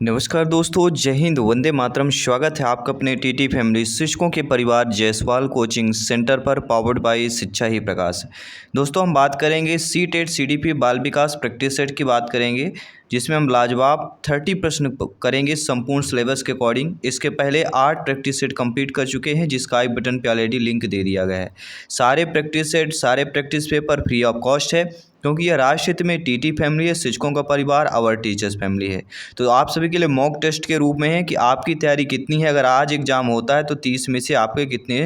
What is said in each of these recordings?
नमस्कार दोस्तों, जय हिंद, वंदे मातरम। स्वागत है आपका अपने टीटी फैमिली शिक्षकों के परिवार जायसवाल कोचिंग सेंटर पर, पावर्ड बाय शिक्षा ही प्रकाश। दोस्तों, हम बात करेंगे सीटेट सीडीपी बाल विकास प्रैक्टिस सेट की बात करेंगे, जिसमें हम लाजवाब 30 प्रश्न करेंगे संपूर्ण सिलेबस के अकॉर्डिंग। इसके पहले 8 प्रैक्टिस सेट कंप्लीट कर चुके हैं, जिसका आई बटन पे ऑलरेडी लिंक दे दिया गया है। सारे प्रैक्टिस सेट, सारे practice paper free of cost है, क्योंकि यह राष्ट्र हित में टीटी फैमिली है, शिक्षकों का परिवार, आवर टीचर्स फैमिली है। तो आप सभी के लिए मॉक टेस्ट के रूप में है कि आपकी तैयारी कितनी है। अगर आज एग्जाम होता है तो 30 में से आपके कितने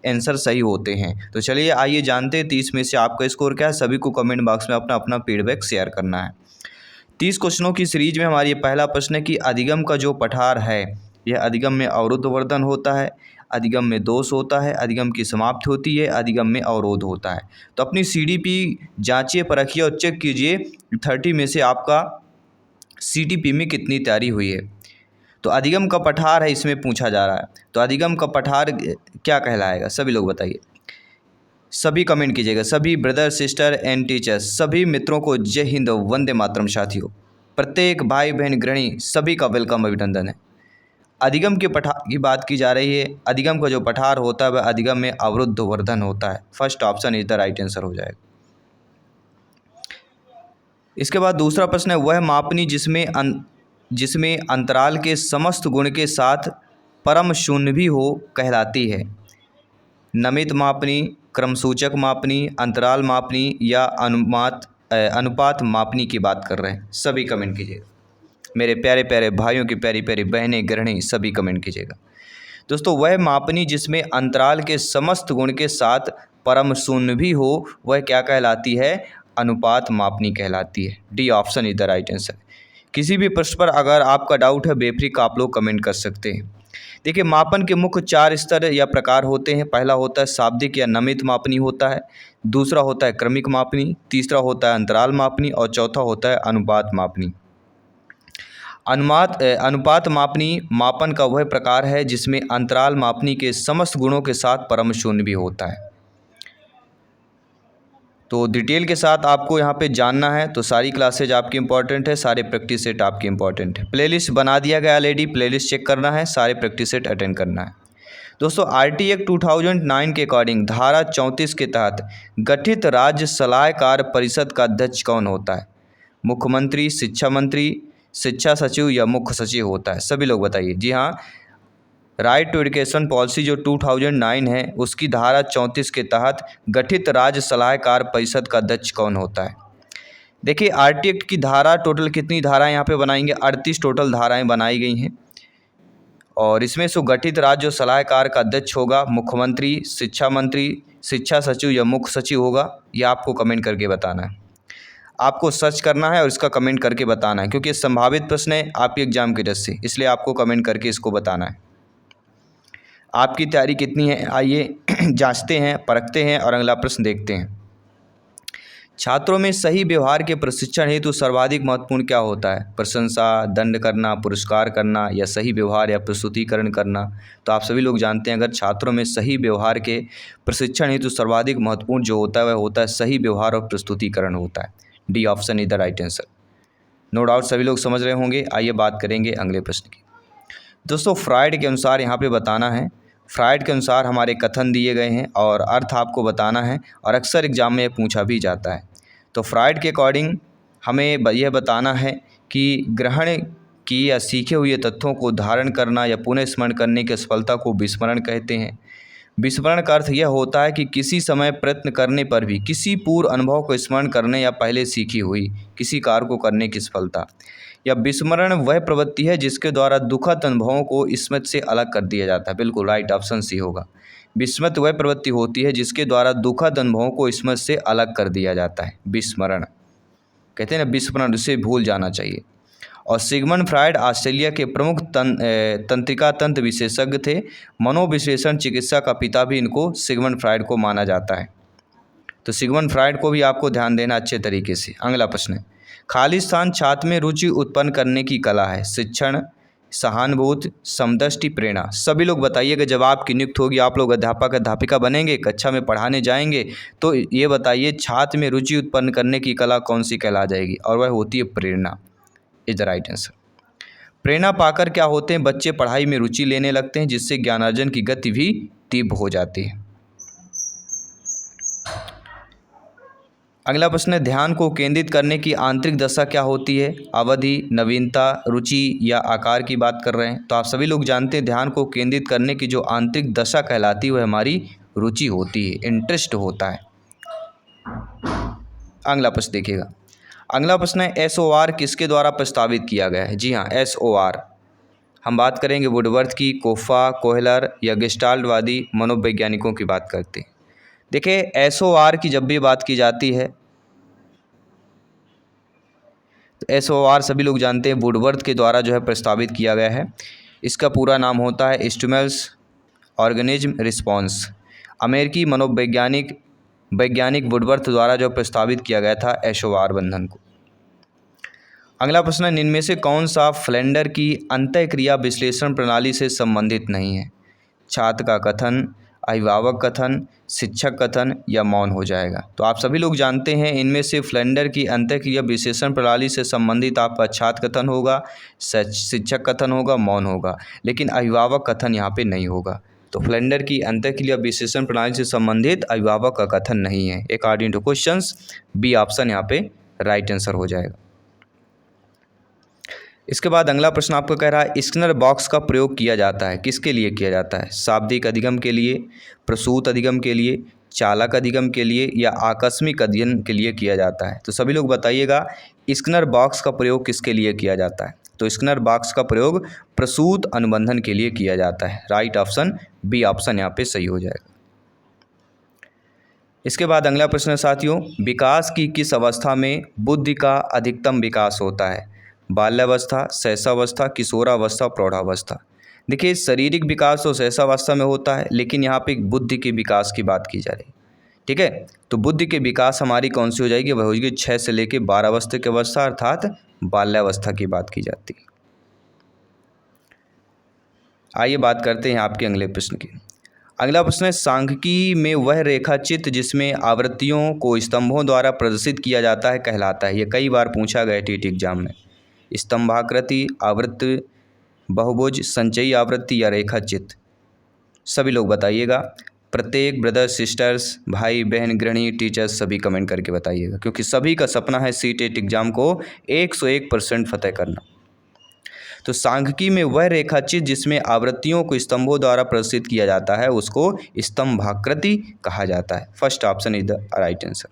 आंसर सही होते हैं। तो चलिए आइए जानते हैं 30 में से आपका स्कोर क्या है। सभी को कमेंट बॉक्स में अपना अपना फीडबैक शेयर करना है। 30 क्वेश्चनों की सीरीज में हमारी ये पहला प्रश्न है कि अधिगम का जो पठार है, यह अधिगम में अवरुद्ध वर्धन होता है, अधिगम में दोष होता है, अधिगम की समाप्ति होती है, अधिगम में अवरोध होता है। तो अपनी सीडीपी जांचिए, परखिए और चेक कीजिए 30 में से आपका सीटीपी में कितनी तैयारी हुई है। तो अधिगम का पठार है, इसमें पूछा जा रहा है। तो अधिगम का पठार क्या कहलाएगा, सभी लोग बताइए। सभी कमेंट कीजिएगा, सभी ब्रदर सिस्टर एंड टीचर्स, सभी मित्रों को जय हिंद, वंदे मातरम। साथियों, प्रत्येक भाई बहन गृहिणी सभी का वेलकम, अभिनंदन है। अधिगम के पठार की बात की जा रही है। अधिगम का जो पठार होता है वह अधिगम में अवरुद्ध वर्धन होता है। First option is the right answer हो जाएगा। इसके बाद दूसरा प्रश्न है, वह मापनी जिसमें अंतराल के समस्त गुण के साथ परम शून्य भी हो कहलाती है। नमित मापनी, क्रमसूचक मापनी, अंतराल मापनी या अनुपात मापनी की बात कर रहे हैं। सभी कमेंट कीजिएगा। मेरे प्यारे प्यारे भाइयों की प्यारी प्यारी बहनें गृहिणी, सभी कमेंट कीजिएगा। दोस्तों, वह मापनी जिसमें अंतराल के समस्त गुण के साथ परम शून्य भी हो, वह क्या कहलाती है? अनुपात मापनी कहलाती है। D option is the right answer. किसी भी प्रश्न पर अगर आपका डाउट है, बेफिक्र आप लोग कमेंट कर सकते हैं। देखिए, मापन के मुख्य 4 स्तर या प्रकार होते हैं। पहला होता है शाब्दिक या नमित मापनी होता है, दूसरा होता है क्रमिक मापनी, तीसरा होता है अंतराल मापनी और चौथा होता है अनुपात मापनी। अनुपात मापनी मापन का वह प्रकार है जिसमें अंतराल मापनी के समस्त गुणों के साथ परम शून्य भी होता है। तो डिटेल के साथ आपको यहाँ पे जानना है तो सारी क्लासेज आपकी इंपॉर्टेंट है, सारे प्रैक्टिस सेट आपके इंपॉर्टेंट है। प्लेलिस्ट बना दिया गया ऑलरेडी, प्लेलिस्ट चेक करना है, सारे प्रैक्टिस सेट अटेंड करना है। दोस्तों, आरटी एक्ट 2009 के अकॉर्डिंग धारा 34 के तहत गठित राज्य सलाहकार परिषद का अध्यक्ष कौन होता है? मुख्यमंत्री, शिक्षा मंत्री, शिक्षा सचिव या मुख्य सचिव होता है? सभी लोग बताइए। जी हाँ, राइट टू एजुकेशन पॉलिसी जो 2009 है, उसकी धारा 34 के तहत गठित राज्य सलाहकार परिषद का अध्यक्ष कौन होता है? देखिए, आरटी एक्ट की धारा टोटल कितनी धाराएं यहाँ पे बनाएंगे? 38 टोटल धाराएं बनाई गई हैं, और इसमें से गठित राज्य सलाहकार का अध्यक्ष होगा मुख्यमंत्री, शिक्षा मंत्री, शिक्षा सचिव या मुख्य सचिव होगा। ये आपको कमेंट करके बताना है। आपको सर्च करना है और इसका कमेंट करके बताना है, क्योंकि संभावित प्रश्न है आपके एग्जाम की दृष्टि से, इसलिए आपको कमेंट करके इसको बताना है। आपकी तैयारी कितनी है, आइए जांचते हैं, परखते हैं और अगला प्रश्न देखते हैं। छात्रों में सही व्यवहार के प्रशिक्षण हेतु सर्वाधिक महत्वपूर्ण क्या होता है? प्रशंसा, दंड करना, पुरस्कार करना या सही व्यवहार या प्रस्तुतिकरण करना? तो आप सभी लोग जानते हैं, अगर छात्रों में सही व्यवहार के प्रशिक्षण हेतु सर्वाधिक महत्वपूर्ण जो होता है वह होता है सही व्यवहार और प्रस्तुतिकरण होता है। D option is the right answer. No doubt सभी लोग समझ रहे होंगे। आइए बात करेंगे अगले प्रश्न की। दोस्तों, फ्राइड के अनुसार यहाँ पे बताना है। फ्राइड के अनुसार हमारे कथन दिए गए हैं और अर्थ आपको बताना है, और अक्सर एग्जाम में पूछा भी जाता है। तो फ्राइड के अकॉर्डिंग हमें यह बताना है कि ग्रहण की या सीखे हुए तथ्यों को धारण करना या पुनः स्मरण करने की सफलता को विस्मरण कहते हैं। विस्मरण का अर्थ यह होता है कि किसी समय प्रयत्न करने पर भी किसी पूर्व अनुभव को स्मरण करने या पहले सीखी हुई किसी कार्य को करने की सफलता। या विस्मरण वह प्रवृत्ति है जिसके द्वारा दुखद अनुभवों को स्मृति से अलग कर दिया जाता है। बिल्कुल राइट, ऑप्शन सी होगा। विस्मृति वह प्रवृत्ति होती है जिसके द्वारा दुखद अनुभवों को स्मृति से अलग कर दिया जाता है। विस्मरण कहते हैं ना, विस्मरण, उसे भूल जाना चाहिए। और सिगमंड फ्रायड ऑस्ट्रेलिया के प्रमुख तंत्रिका तंत्र विशेषज्ञ थे। मनोविश्लेषण चिकित्सा का पिता भी इनको सिगमंड फ्रायड को माना जाता है। तो सिगमंड फ्रायड को भी आपको ध्यान देना अच्छे तरीके से। अगला प्रश्न है, खाली स्थान छात्र में रुचि उत्पन्न करने की कला है। शिक्षण, सहानुभूति, समदृष्टि, प्रेरणा? सभी लोग बताइएगा। जब आपकी नियुक्त होगी, आप लोग अध्यापक अध्यापिका बनेंगे, कक्षा में पढ़ाने जाएंगे, तो ये बताइए छात्र में रुचि उत्पन्न करने की कला कौन सी कहला जाएगी? और वह होती है प्रेरणा। Is the right answer. प्रेरणा पाकर क्या होते हैं, बच्चे पढ़ाई में रुचि लेने लगते हैं, जिससे ज्ञानार्जन की गति भी तीव्र हो जाती है। अगला प्रश्न है, ध्यान को केंद्रित करने की आंतरिक दशा क्या होती है? अवधि, नवीनता, रुचि या आकार की बात कर रहे हैं। तो आप सभी लोग जानते हैं ध्यान को केंद्रित करने की जो आंतरिक दशा कहलाती है वह हमारी रुचि होती है, इंटरेस्ट होता है। अगला प्रश्न देखिएगा। अगला प्रश्न है, SOR किसके द्वारा प्रस्तावित किया गया है? जी हाँ, SOR हम बात करेंगे वुडवर्थ की, कोफा, कोहलर या गेस्टाल्टवादी मनोवैज्ञानिकों की बात करते हैं। देखिए SOR की जब भी बात की जाती है तो SOR सभी लोग जानते हैं वुडवर्थ के द्वारा जो है प्रस्तावित किया गया है। इसका पूरा नाम होता है स्टिमुलस ऑर्गेनिज्म रिस्पॉन्स। अमेरिकी वैज्ञानिक वुडवर्थ द्वारा जो प्रस्तावित किया गया था SOR बंधन को। अगला प्रश्न है, इनमें से कौन सा फ्लेंडर की अंतःक्रिया विश्लेषण प्रणाली से संबंधित नहीं है? छात्र का कथन, अभिभावक कथन, शिक्षक कथन या मौन हो जाएगा। तो आप सभी लोग जानते हैं इनमें से फ्लेंडर की अंतःक्रिया विश्लेषण प्रणाली से संबंधित आपका छात्र कथन होगा, शिक्षक कथन होगा, मौन होगा, लेकिन अभिभावक कथन यहाँ पे नहीं होगा। तो फ्लेंडर की अंतःक्रिया विश्लेषण प्रणाली से संबंधित अभिभावक का कथन नहीं है। According to questions B option यहाँ पे राइट आंसर हो जाएगा। इसके बाद अगला प्रश्न आपको कह रहा है, स्किनर बॉक्स का प्रयोग किया जाता है, किसके लिए किया जाता है? शाब्दिक अधिगम के लिए, प्रसूत अधिगम के लिए, चालक अधिगम के लिए या आकस्मिक अध्ययन के लिए किया जाता है? तो सभी लोग बताइएगा स्किनर बॉक्स का प्रयोग किसके लिए किया जाता है? तो स्किनर बॉक्स का प्रयोग प्रसूत अनुबंधन के लिए किया जाता है। राइट ऑप्शन बी ऑप्शन यहाँ पे सही हो जाएगा। इसके बाद अगला प्रश्न साथियों, विकास की किस अवस्था में बुद्धि का अधिकतम विकास होता है? बाल्यावस्था, शैशवावस्था, किशोरावस्था, प्रौढ़ावस्था। देखिए शारीरिक विकास तो शैशवावस्था में होता है, लेकिन यहाँ पे बुद्धि के विकास की बात की जा रही है। ठीक है, तो बुद्धि के विकास हमारी कौन सी हो जाएगी? वह हो जाएगी 6 से लेकर 12 वर्ष की अवस्था अर्थात बाल्यावस्था की बात की जाती है। आइए बात करते हैं आपके अगले प्रश्न की। अगला प्रश्न है, सांख्यिकी में वह रेखा चित्र जिसमें आवृत्तियों को स्तंभों द्वारा प्रदर्शित किया जाता है कहलाता है? ये कई बार पूछा गया TET एग्जाम में। स्तंभाकृति, आवृत्ति, बहुभुज, संचयी आवृत्ति या रेखा चित्र? सभी लोग बताइएगा। प्रत्येक ब्रदर्स, सिस्टर्स, भाई बहन, गृहिणी, टीचर्स सभी कमेंट करके बताइएगा, क्योंकि सभी का सपना है CTET एग्जाम को 101% फतेह करना। तो सांख्यिकी में वह रेखा चित्र जिसमें आवृत्तियों को स्तंभों द्वारा प्रदर्शित किया जाता है उसको स्तंभाकृति कहा जाता है। First option is the right answer.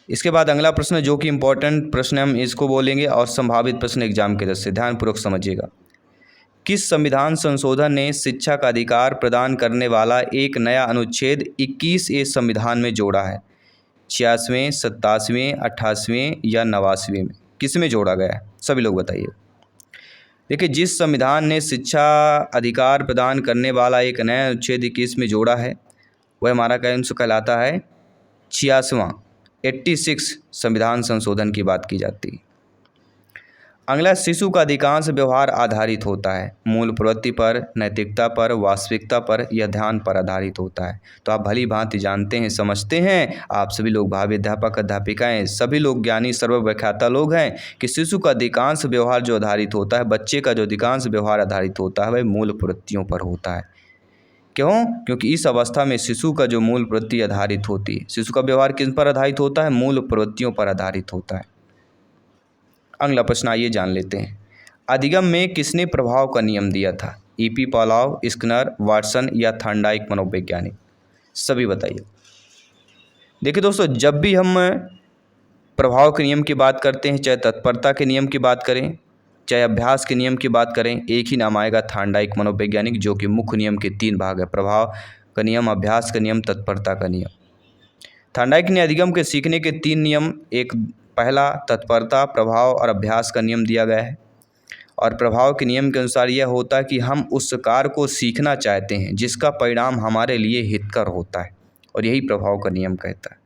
इसके बाद अगला प्रश्न जो कि इंपॉर्टेंट प्रश्न हम इसको बोलेंगे और संभावित प्रश्न एग्जाम के दृष्टि से ध्यानपूर्वक समझिएगा। किस संविधान संशोधन ने शिक्षा का अधिकार प्रदान करने वाला एक नया अनुच्छेद 21A संविधान में जोड़ा है? 86वें, 87वें, 88वें या 89वें में? किस में जोड़ा गया है? सभी लोग बताइए। देखिए जिस संविधान ने शिक्षा अधिकार प्रदान करने वाला एक नया अनुच्छेद 21 में जोड़ा है वह हमारा कहलाता है 86वां 86 संविधान संशोधन की बात की जाती है। अगला, शिशु का अधिकांश व्यवहार आधारित होता है मूल प्रवृत्ति पर, नैतिकता पर, वास्तविकता पर या ध्यान पर आधारित होता है? तो आप भली भांति जानते हैं, समझते हैं, आप सभी लोग भावी अध्यापक अध्यापिकाएं सभी लोग ज्ञानी सर्वव्याख्याता लोग हैं कि शिशु का अधिकांश व्यवहार जो आधारित होता है, बच्चे का जो अधिकांश व्यवहार आधारित होता है वह मूल प्रवृत्तियों पर होता है। क्यों? क्योंकि इस अवस्था में शिशु का जो मूल प्रवृत्ति आधारित होती है, शिशु का व्यवहार किन पर आधारित होता है? मूल प्रवृत्तियों पर आधारित होता है। अगला प्रश्न आइए जान लेते हैं। अधिगम में किसने प्रभाव का नियम दिया था? EP पॉलाव, स्किनर, वाटसन या थॉर्नडाइक मनोवैज्ञानिक? सभी बताइए। देखिए दोस्तों, जब भी हम प्रभाव के नियम की बात करते हैं, चाहे तत्परता के नियम की बात करें, चाहे अभ्यास के नियम की बात करें, एक ही नाम आएगा थॉर्नडाइक मनोवैज्ञानिक, जो कि मुख्य नियम के 3 भाग है, प्रभाव का नियम, अभ्यास का नियम, तत्परता का नियम। थॉर्नडाइक ने अधिगम के सीखने के 3 नियम, एक पहला तत्परता, प्रभाव और अभ्यास का नियम दिया गया है। और प्रभाव के नियम के अनुसार यह होता है कि हम उस कार्य को सीखना चाहते हैं जिसका परिणाम हमारे लिए हितकर होता है, और यही प्रभाव का नियम कहता है।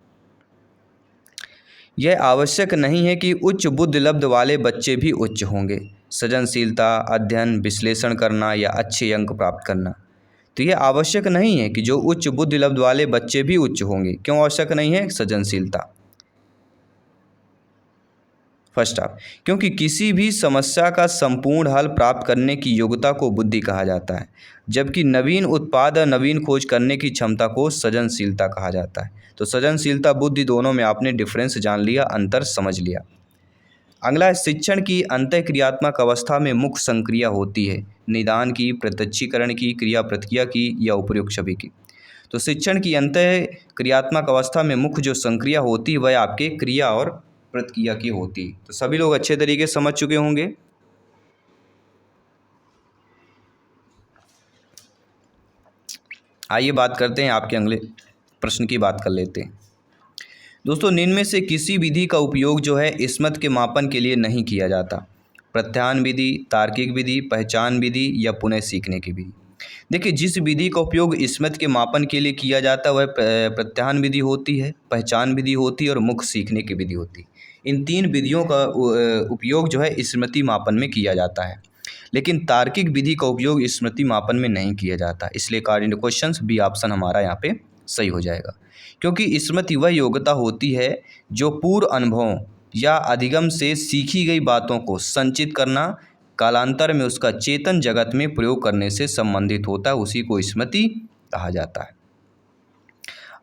यह आवश्यक नहीं है कि उच्च बुद्धि लब्ध वाले बच्चे भी उच्च होंगे। सृजनशीलता, अध्ययन, विश्लेषण करना या अच्छे अंक प्राप्त करना, तो यह आवश्यक नहीं है कि जो उच्च बुद्धि लब्ध वाले बच्चे भी उच्च होंगे। क्यों आवश्यक नहीं है? सृजनशीलता। फर्स्ट हाफ, क्योंकि किसी भी समस्या का संपूर्ण हल प्राप्त करने की योग्यता को बुद्धि कहा जाता है, जबकि नवीन उत्पाद और नवीन खोज करने की क्षमता को सृजनशीलता कहा जाता है। तो सृजनशीलता बुद्धि दोनों में आपने डिफरेंस जान लिया, अंतर समझ लिया। अगला है शिक्षण की अंतःक्रियात्मक अवस्था में मुख्य संक्रिया होती है, निदान की, प्रत्यक्षीकरण की, क्रिया प्रतिक्रिया की या उपयुक्त सभी की। तो शिक्षण की अंतःक्रियात्मक अवस्था में मुख्य जो संक्रिया होती है वह आपके क्रिया और प्रतिक्रिया की होती है। तो सभी लोग अच्छे तरीके से समझ चुके होंगे। आइए बात करते हैं, आपके अगले प्रश्न की बात कर लेते हैं। दोस्तों, निम्न में से किसी विधि का उपयोग जो है स्मृति के मापन के लिए नहीं किया जाता? प्रत्यायन विधि, तार्किक विधि, पहचान विधि या पुनः सीखने की विधि। देखिए, जिस विधि का उपयोग स्मृति के मापन के लिए किया जाता है वह प्रत्यायन विधि होती है, पहचान विधि होती है और मुख्य सीखने की विधि होती है। इन तीन विधियों का उपयोग जो है स्मृति मापन में किया जाता है, लेकिन तार्किक विधि का उपयोग स्मृति मापन में नहीं किया जाता। इसलिए according to question B option हमारा यहाँ पे सही हो जाएगा, क्योंकि स्मृति वह योग्यता होती है जो पूर्व अनुभवों या अधिगम से सीखी गई बातों को संचित करना, कालांतर में उसका चेतन जगत में प्रयोग करने से संबंधित होता है, उसी को स्मृति कहा जाता है।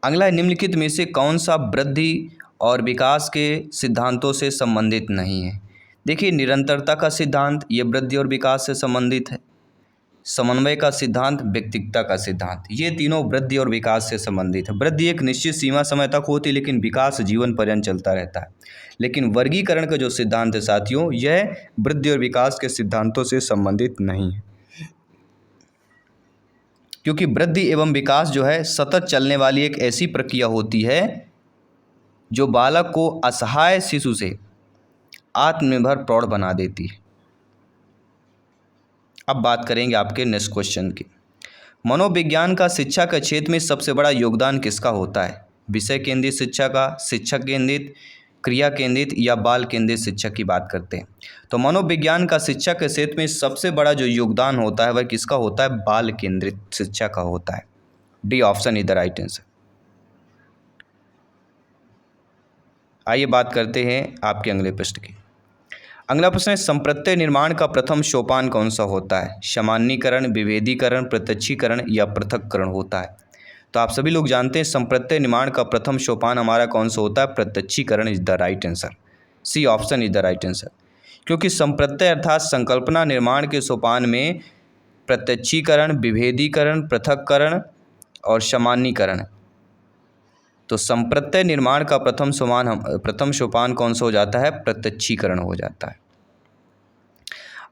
अगला है, निम्नलिखित में से कौन सा वृद्धि और विकास के सिद्धांतों से संबंधित नहीं है? देखिए, निरंतरता का सिद्धांत ये वृद्धि और विकास से संबंधित है, समन्वय का सिद्धांत, व्यक्तिकता का सिद्धांत, ये तीनों वृद्धि और विकास से संबंधित है। वृद्धि एक निश्चित सीमा समय तक होती है, लेकिन विकास जीवन पर्यंत चलता रहता है। लेकिन वर्गीकरण का जो सिद्धांत है साथियों, यह वृद्धि और विकास के सिद्धांतों से संबंधित नहीं है, क्योंकि वृद्धि एवं विकास जो है सतत चलने वाली एक ऐसी प्रक्रिया होती है जो बालक को असहाय शिशु से आत्मनिर्भर प्रौढ़ बना देती है। अब बात करेंगे आपके नेक्स्ट क्वेश्चन की। मनोविज्ञान का शिक्षा के क्षेत्र में सबसे बड़ा योगदान किसका होता है? विषय केंद्रित शिक्षा का, शिक्षक केंद्रित, क्रिया केंद्रित या बाल केंद्रित शिक्षा की बात करते हैं। तो मनोविज्ञान का शिक्षा के क्षेत्र में सबसे बड़ा जो योगदान होता है वह किसका होता है? बाल केंद्रित शिक्षा का होता है। D option is the right answer. आइए बात करते हैं आपके अगले प्रश्न की। अगला प्रश्न है, संप्रत्यय निर्माण का प्रथम सोपान कौन सा होता है? सामान्यीकरण, विभेदीकरण, प्रत्यक्षीकरण या पृथक्करण होता है। तो आप सभी लोग जानते हैं संप्रत्यय निर्माण का प्रथम सोपान हमारा कौन सा होता है? प्रत्यक्षीकरण is the right answer. C option is the right answer, क्योंकि संप्रत्यय अर्थात संकल्पना निर्माण के सोपान में प्रत्यक्षीकरण, विभेदीकरण, पृथक्करण और सामान्यीकरण। तो संप्रत्यय निर्माण का प्रथम सोपान कौन सा हो जाता है? प्रत्यक्षीकरण हो जाता है।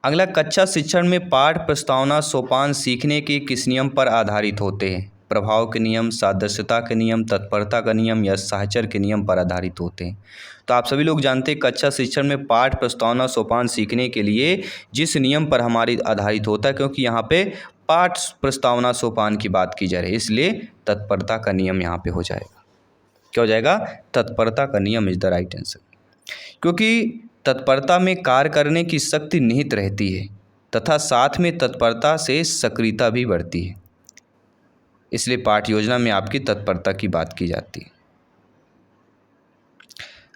अगला, कक्षा शिक्षण में पाठ प्रस्तावना सोपान सीखने के किस नियम पर आधारित होते हैं? प्रभाव के नियम, सादृश्यता के नियम, तत्परता का नियम या साहचर्य के नियम पर आधारित होते हैं। तो आप सभी लोग जानते हैं कक्षा शिक्षण में पाठ प्रस्तावना सोपान सीखने के लिए जिस नियम पर हमारी आधारित होता है, क्योंकि यहाँ पे पाठ प्रस्तावना सोपान की बात की जा रही है, इसलिए तत्परता का नियम यहाँ पे हो जाएगा। क्या हो जाएगा? तत्परता का नियम इज द राइट आंसर, क्योंकि तत्परता में कार्य करने की शक्ति निहित रहती है तथा साथ में तत्परता से सक्रियता भी बढ़ती है, इसलिए पाठ योजना में आपकी तत्परता की बात की जाती है।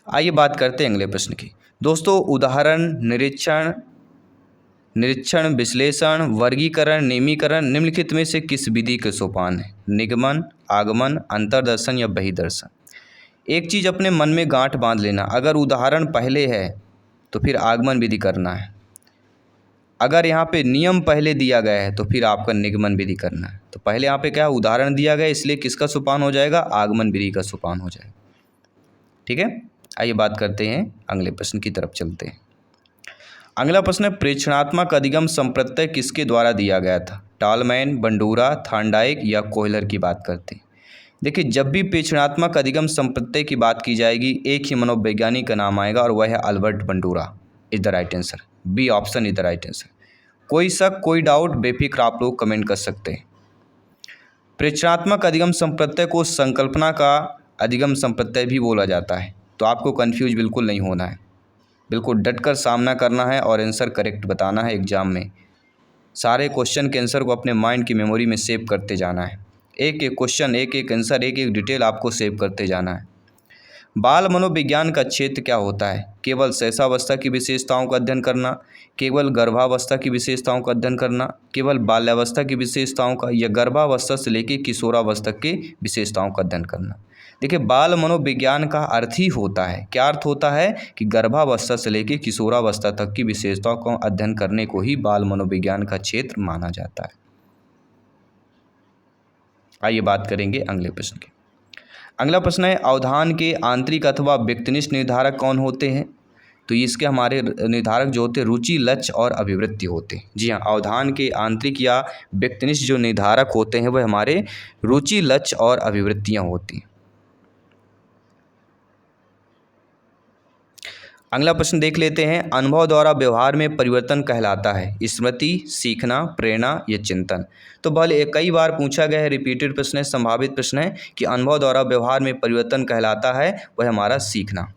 आइए बात करते हैं अगले प्रश्न की। दोस्तों, उदाहरण, निरीक्षण, विश्लेषण, वर्गीकरण, नियमीकरण निम्नलिखित में से किस विधि के सोपान है? निगमन, आगमन, अंतर्दर्शन या बहिर्दर्शन। एक चीज़ अपने मन में गांठ बांध लेना, अगर उदाहरण पहले है तो फिर आगमन विधि करना है, अगर यहाँ पे नियम पहले दिया गया है तो फिर आपका निगमन विधि करना है। तो पहले यहाँ पे क्या है? उदाहरण दिया गया, इसलिए किसका सोपान हो जाएगा? आगमन विधि का सोपान हो जाएगा। ठीक है, आइए बात करते हैं अगले प्रश्न की तरफ चलते हैं। अगला प्रश्न है, प्रेक्षणात्मक अधिगम संप्रत्यय किसके द्वारा दिया गया था? टॉलमैन, बंडूरा, थार्नडाइक या कोहलर की बात करते हैं। देखिए, जब भी प्रेक्षणात्मक अधिगम संप्रत्यय की बात की जाएगी एक ही मनोवैज्ञानिक का नाम आएगा और वह है Albert Bandura is the right answer. B option is the right answer. कोई शक, कोई डाउट, बेफिक्र आप लोग कमेंट कर सकते हैं। प्रेक्षणात्मक अधिगम संप्रत्यय को संकल्पना का अधिगम संप्रत्यय भी बोला जाता है, तो आपको कन्फ्यूज बिल्कुल नहीं होना है, बिल्कुल डटकर सामना करना है और आंसर करेक्ट बताना है। एग्जाम में सारे क्वेश्चन के आंसर को अपने माइंड की मेमोरी में सेव करते जाना है, एक एक क्वेश्चन, एक एक आंसर, एक एक डिटेल आपको सेव करते जाना है। बाल मनोविज्ञान का क्षेत्र क्या होता है? केवल शैशवावस्था की विशेषताओं का अध्ययन करना, केवल गर्भावस्था की विशेषताओं का अध्ययन करना, केवल बाल्यावस्था की विशेषताओं का, या गर्भावस्था से लेकर किशोरावस्था की विशेषताओं का अध्ययन करना। देखिए, बाल मनोविज्ञान का अर्थ ही होता है, क्या अर्थ होता है कि गर्भावस्था से लेकर किशोरावस्था तक की विशेषताओं का अध्ययन करने को ही बाल मनोविज्ञान का क्षेत्र माना जाता है। आइए बात करेंगे अगले प्रश्न की। अगला प्रश्न है, अवधान के आंतरिक अथवा व्यक्तिनिष्ठ निर्धारक कौन होते हैं? तो इसके हमारे निर्धारक जो होते हैं रुचि, लक्ष्य और अभिवृत्ति होते हैं। जी हाँ, अवधान के आंतरिक या व्यक्तिनिष्ठ जो निर्धारक होते हैं वह हमारे रुचि, लक्ष्य और अभिवृत्तियाँ होती हैं। अगला प्रश्न देख लेते हैं, अनुभव द्वारा व्यवहार में परिवर्तन कहलाता है स्मृति, सीखना, प्रेरणा या चिंतन। तो भले कई बार पूछा गया है, रिपीटेड प्रश्न है, संभावित प्रश्न है कि अनुभव द्वारा व्यवहार में परिवर्तन कहलाता है वह हमारा सीखना।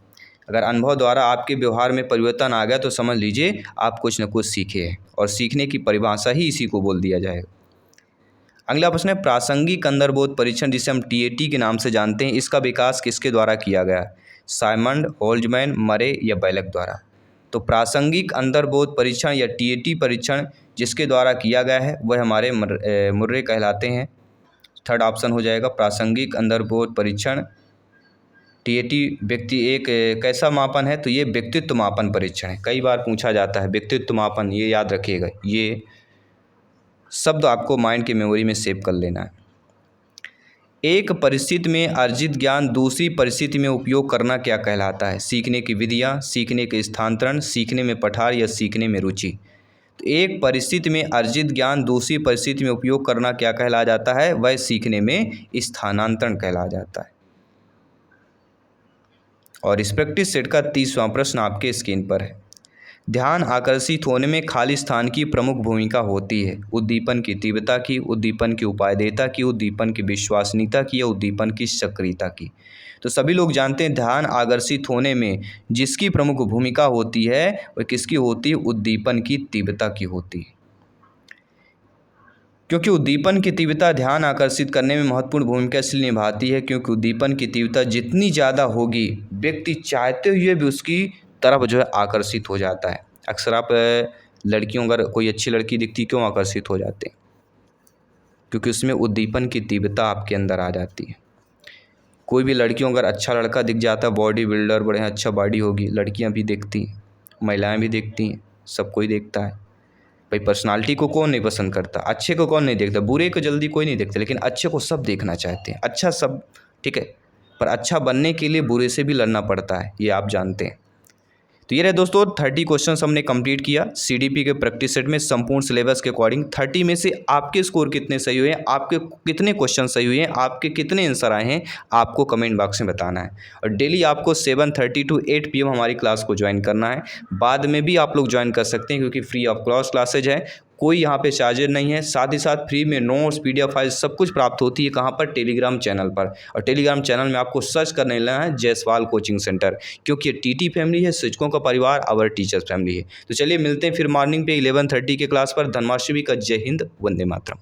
अगर अनुभव द्वारा आपके व्यवहार में परिवर्तन आ गया तो समझ लीजिए आप कुछ न कुछ सीखे हैं, और सीखने की परिभाषा ही इसी को बोल दिया जाएगा। अगला प्रश्न है, प्रासंगिक अंतर्बोध परीक्षण जिसे हम TAT के नाम से जानते हैं, इसका विकास किसके द्वारा किया गया? साइमंड, होल्जमैन, मरे या बेलक द्वारा। तो प्रासंगिक अंतर्बोध परीक्षण या TAT परीक्षण जिसके द्वारा किया गया है वह हमारे मुर्रे कहलाते हैं। थर्ड ऑप्शन हो जाएगा प्रासंगिक अंतर्बोध परीक्षण। TAT व्यक्ति एक कैसा मापन है? तो ये व्यक्तित्व मापन परीक्षण है। कई बार पूछा जाता है व्यक्तित्व मापन, ये याद रखिएगा, ये शब्द आपको माइंड की मेमोरी में सेव कर लेना है। एक परिस्थिति में अर्जित ज्ञान दूसरी परिस्थिति में उपयोग करना क्या कहलाता है? सीखने की विधियाँ, सीखने के स्थानांतरण, सीखने में पठार या सीखने में रुचि। तो एक परिस्थिति में अर्जित ज्ञान दूसरी परिस्थिति में उपयोग करना क्या कहला जाता है? वह सीखने में स्थानांतरण कहला जाता है। और इस प्रैक्टिस सेट का 30वां प्रश्न आपके स्क्रीन पर है। ध्यान आकर्षित होने में खाली स्थान की प्रमुख भूमिका होती है उद्दीपन की तीव्रता की, उद्दीपन की उपादेयता की, उद्दीपन की विश्वसनीयता की या उद्दीपन की सक्रियता की। तो सभी लोग जानते हैं ध्यान आकर्षित होने में जिसकी प्रमुख भूमिका होती है वह किसकी होती है? उद्दीपन की तीव्रता की होती है, क्योंकि उद्दीपन की तीव्रता ध्यान आकर्षित करने में महत्वपूर्ण भूमिका इसलिए निभाती है क्योंकि उद्दीपन की तीव्रता जितनी ज़्यादा होगी व्यक्ति चाहते हुए भी उसकी तरफ जो है आकर्षित हो जाता है। अक्सर आप लड़कियों, अगर कोई अच्छी लड़की दिखती क्यों आकर्षित हो जाते हैं? क्योंकि उसमें उद्दीपन की तीव्रता आपके अंदर आ जाती है। कोई भी लड़कियों, अगर अच्छा लड़का दिख जाता है, बॉडी बिल्डर, बड़े अच्छा बॉडी होगी, लड़कियां भी देखती हैं, महिलाएं भी देखती हैं, सब कोई देखता है भाई। पर्सनालिटी को कौन नहीं पसंद करता? अच्छे को कौन नहीं देखता? बुरे को जल्दी कोई नहीं देखता, लेकिन अच्छे को सब देखना चाहते हैं। अच्छा सब ठीक है, पर अच्छा बनने के लिए बुरे से भी लड़ना पड़ता है, ये आप जानते हैं। तो ये रहे दोस्तों 30 क्वेश्चंस हमने कंप्लीट किया CDP के प्रैक्टिस सेट में संपूर्ण सिलेबस के अकॉर्डिंग। 30 में से आपके स्कोर कितने सही हुए हैं, आपके कितने क्वेश्चन सही हुए हैं, आपके कितने आंसर आए हैं, आपको कमेंट बॉक्स में बताना है। और डेली आपको 7:30 to 8 PM हमारी क्लास को ज्वाइन करना है। बाद में भी आप लोग ज्वाइन कर सकते हैं क्योंकि फ्री ऑफ कॉस्ट क्लासेज है, कोई यहाँ पे चार्जर नहीं है। साथ ही साथ फ्री में नोट्स, PDF फाइल सब कुछ प्राप्त होती है। कहाँ पर? टेलीग्राम चैनल पर। और टेलीग्राम चैनल में आपको सर्च करने लेना है जायसवाल कोचिंग सेंटर, क्योंकि ये TT फैमिली है, शिक्षकों का परिवार, आवर टीचर्स फैमिली है। तो चलिए मिलते हैं फिर मॉर्निंग पे 11:30 के क्लास पर। धन्यवाद। का जय हिंद, वंदे मातरम।